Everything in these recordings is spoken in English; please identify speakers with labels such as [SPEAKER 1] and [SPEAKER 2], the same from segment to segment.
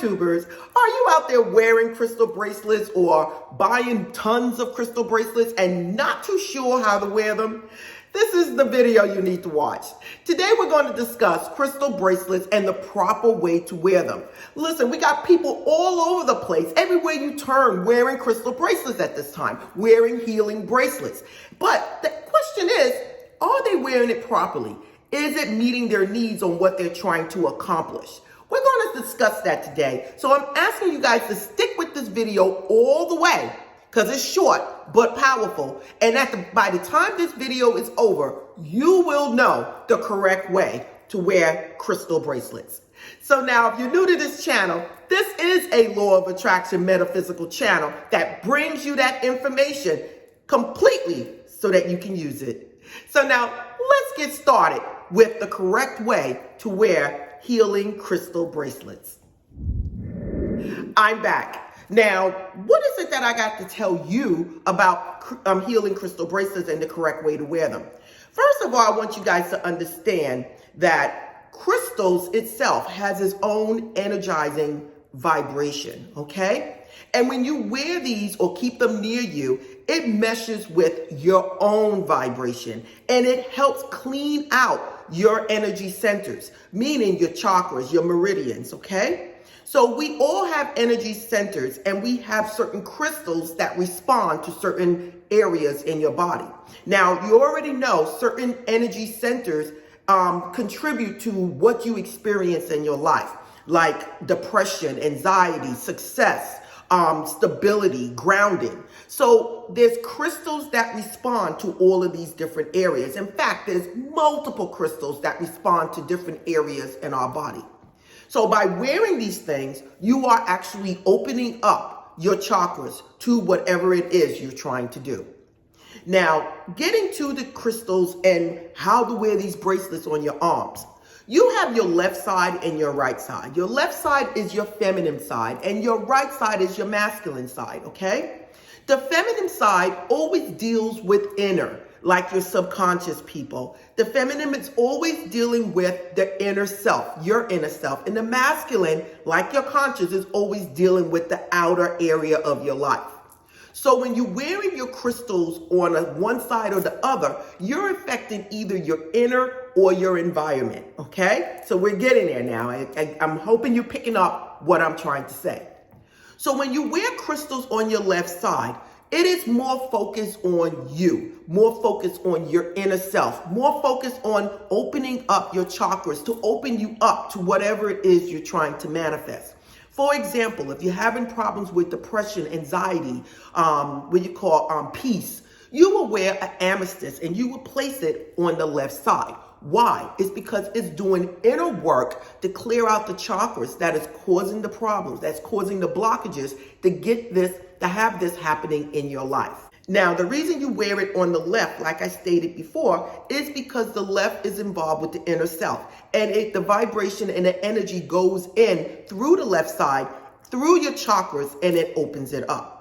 [SPEAKER 1] YouTubers, are you out there wearing crystal bracelets or buying tons of crystal bracelets and not too sure how to wear them? This is the video you need to watch. Today we're going to discuss crystal bracelets and the proper way to wear them. Listen, we got people all over the place, everywhere you turn, wearing crystal bracelets at this time, wearing healing bracelets. But the question is, are they wearing it properly? Is it meeting their needs on what they're trying to accomplish? We're going to discuss that today. So I'm asking you guys to stick with this video all the way because it's short but powerful. And by the time this video is over, you will know the correct way to wear crystal bracelets. So now, if you're new to this channel, this is a law of attraction metaphysical channel that brings you that information completely so that you can use it. So now, let's get started with the correct way to wear healing crystal bracelets. I'm back. Now, what is it that I got to tell you about healing crystal bracelets and the correct way to wear them? First of all, I want you guys to understand that crystals itself has its own energizing vibration, okay? And when you wear these or keep them near you, it meshes with your own vibration and it helps clean out your energy centers, meaning your chakras, your meridians, okay? So we all have energy centers and we have certain crystals that respond to certain areas in your body. Now, you already know certain energy centers contribute to what you experience in your life, like depression, anxiety, success, stability, grounding. So there's crystals that respond to all of these different areas. In fact, there's multiple crystals that respond to different areas in our body. So by wearing these things, you are actually opening up your chakras to whatever it is you're trying to do. Now, getting to the crystals and how to wear these bracelets on your arms. You have your left side and your right side. Your left side is your feminine side and your right side is your masculine side, okay? The feminine side always deals with inner, like your subconscious people. The feminine is always dealing with the inner self, your inner self. And the masculine, like your conscious, is always dealing with the outer area of your life. So when you're wearing your crystals on one side or the other, you're affecting either your inner or your environment, okay? So we're getting there now. I'm hoping you're picking up what I'm trying to say. So when you wear crystals on your left side, it is more focused on you, more focused on your inner self, more focused on opening up your chakras to open you up to whatever it is you're trying to manifest. For example, if you're having problems with depression, anxiety, what you call peace, you will wear an amethyst and you will place it on the left side. Why? It's because it's doing inner work to clear out the chakras that is causing the problems, that's causing the blockages to have this happening in your life. Now, the reason you wear it on the left, like I stated before, is because the left is involved with the inner self. And the vibration and the energy goes in through the left side, through your chakras, and it opens it up.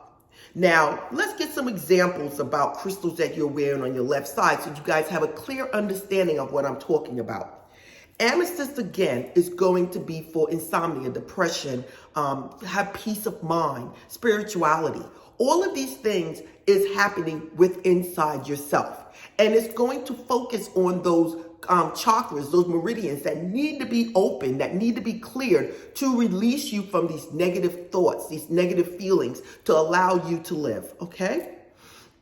[SPEAKER 1] Now, let's get some examples about crystals that you're wearing on your left side so you guys have a clear understanding of what I'm talking about. Amethyst, again, is going to be for insomnia, depression, have peace of mind, spirituality. All of these things is happening inside yourself. And it's going to focus on those chakras, those meridians that need to be open, that need to be cleared to release you from these negative thoughts, these negative feelings, to allow you to live, okay?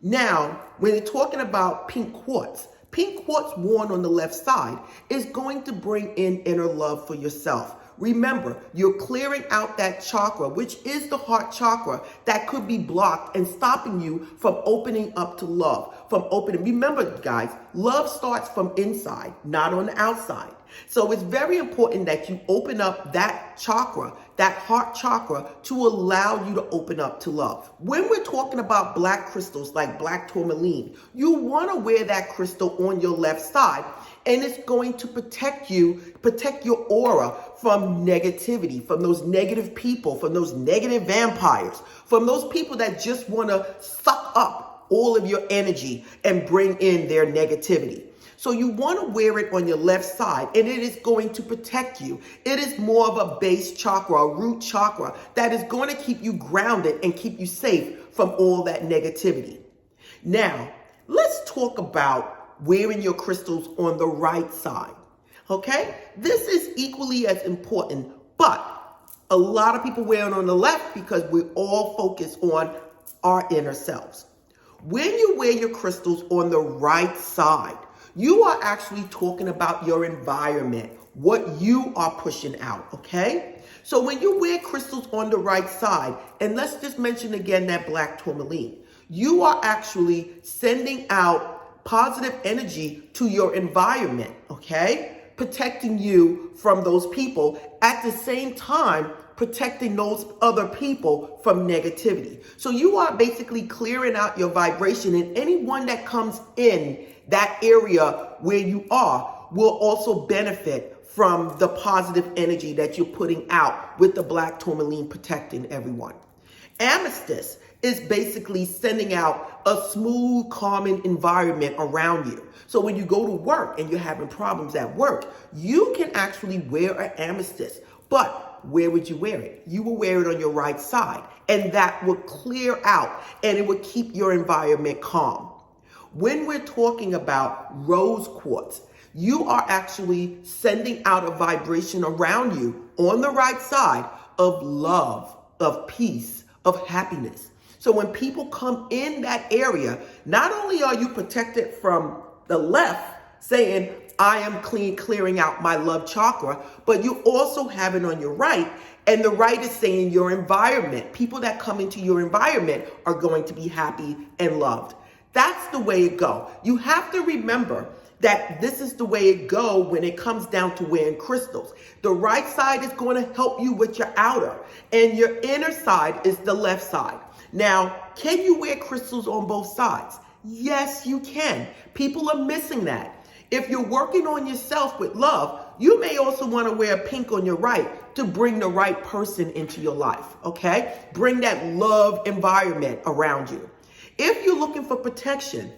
[SPEAKER 1] Now, when you're talking about pink quartz worn on the left side is going to bring in inner love for yourself. Remember, you're clearing out that chakra, which is the heart chakra, that could be blocked and stopping you from opening up to love, Remember, guys, love starts from inside, not on the outside. So it's very important that you open up that chakra, that heart chakra, to allow you to open up to love. When we're talking about black crystals like black tourmaline, you want to wear that crystal on your left side, and it's going to protect your aura from negativity, from those negative people, from those negative vampires, from those people that just want to suck up all of your energy and bring in their negativity. So you want to wear it on your left side, and it is going to protect you. It is more of a base chakra, a root chakra, that is going to keep you grounded and keep you safe from all that negativity. Now, let's talk about wearing your crystals on the right side. Okay? This is equally as important, but a lot of people wear it on the left because we're all focused on our inner selves. When you wear your crystals on the right side, you are actually talking about your environment, what you are pushing out, okay? So when you wear crystals on the right side, and let's just mention again that black tourmaline, you are actually sending out positive energy to your environment, okay? Protecting you from those people, at the same time protecting those other people from negativity. So you are basically clearing out your vibration, and anyone that comes in that area where you are will also benefit from the positive energy that you're putting out with the black tourmaline protecting everyone. Amethyst is basically sending out a smooth, calming environment around you. So when you go to work and you're having problems at work, you can actually wear an amethyst. But where would you wear it? You will wear it on your right side, and that will clear out and it will keep your environment calm. When we're talking about rose quartz, you are actually sending out a vibration around you on the right side of love, of peace, of happiness. So when people come in that area, not only are you protected from the left saying, I am clearing out my love chakra, but you also have it on your right, and the right is saying your environment. People that come into your environment are going to be happy and loved. That's the way it goes. You have to remember that this is the way it goes when it comes down to wearing crystals. The right side is going to help you with your outer, and your inner side is the left side. Now, can you wear crystals on both sides? Yes, you can. People are missing that. If you're working on yourself with love, you may also want to wear pink on your right to bring the right person into your life, okay? Bring that love environment around you. If you're looking for protection,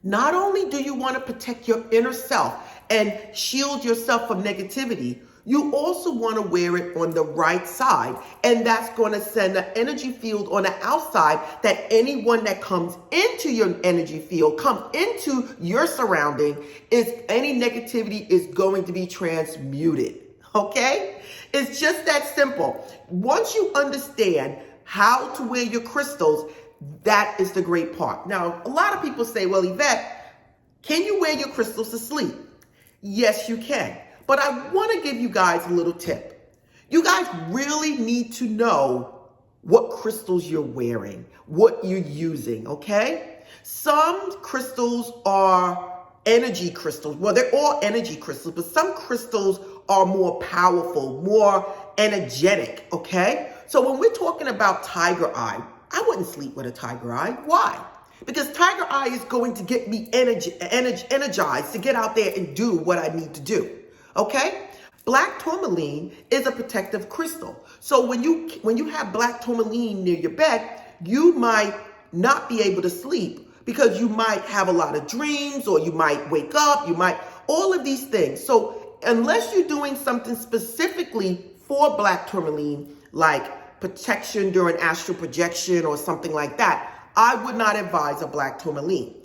[SPEAKER 1] not only do you want to protect your inner self and shield yourself from negativity, you also want to wear it on the right side, and that's going to send an energy field on the outside that anyone that comes into your energy field, comes into your surrounding, is any negativity is going to be transmuted, okay? It's just that simple. Once you understand how to wear your crystals, that is the great part. Now, a lot of people say, well, Yvette, can you wear your crystals to sleep? Yes, you can. But I want to give you guys a little tip. You guys really need to know what crystals you're wearing, what you're using, okay? Some crystals are energy crystals. Well, they're all energy crystals, but some crystals are more powerful, more energetic, okay? So when we're talking about tiger eye, I wouldn't sleep with a tiger eye. Why? Because tiger eye is going to get me energized to get out there and do what I need to do. Okay? Black tourmaline is a protective crystal. So when you have black tourmaline near your bed, you might not be able to sleep because you might have a lot of dreams, or you might wake up, all of these things. So unless you're doing something specifically for black tourmaline, like protection during astral projection or something like that, I would not advise a black tourmaline.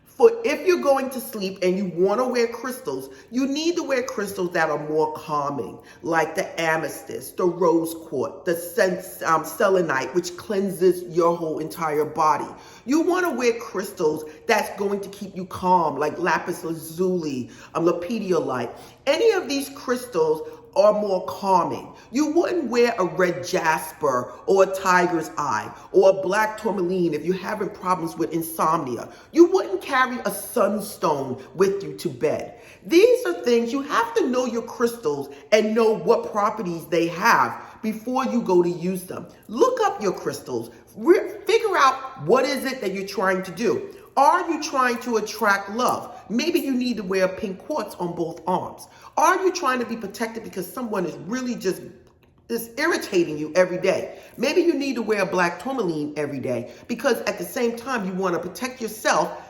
[SPEAKER 1] For if you're going to sleep and you want to wear crystals, you need to wear crystals that are more calming, like the amethyst, the rose quartz, the selenite, which cleanses your whole entire body. You want to wear crystals that's going to keep you calm, like lapis lazuli, lapidolite. Any of these crystals are more calming. You wouldn't wear a red jasper or a tiger's eye or a black tourmaline if you're having problems with insomnia. You wouldn't carry a sunstone with you to bed. These are things you have to know your crystals and know what properties they have before you go to use them. Look up your crystals. Figure out what is it that you're trying to do. Are you trying to attract love? Maybe you need to wear pink quartz on both arms. Are you trying to be protected because someone is really just is irritating you every day. Maybe you need to wear a black tourmaline every day because at the same time you want to protect yourself,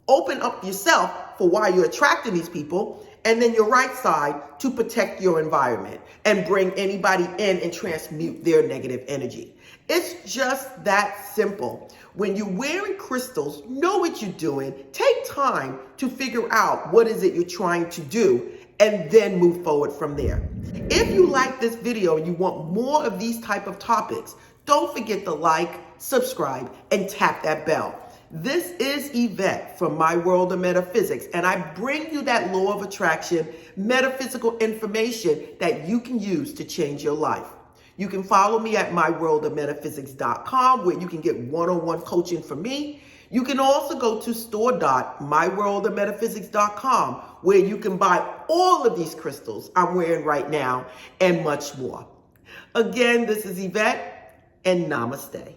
[SPEAKER 1] open up yourself for why you're attracting these people, and then your right side to protect your environment and bring anybody in and transmute their negative energy. It's just that simple. When you're wearing crystals, know what you're doing. Take time to figure out what is it you're trying to do and then move forward from there. If you like this video and you want more of these type of topics, don't forget to like, subscribe, and tap that bell. This is Yvette from My World of Metaphysics, and I bring you that law of attraction, metaphysical information that you can use to change your life. You can follow me at myworldofmetaphysics.com, where you can get one-on-one coaching from me. You can also go to store.myworldofmetaphysics.com, where you can buy all of these crystals I'm wearing right now and much more. Again, this is Yvette, and namaste.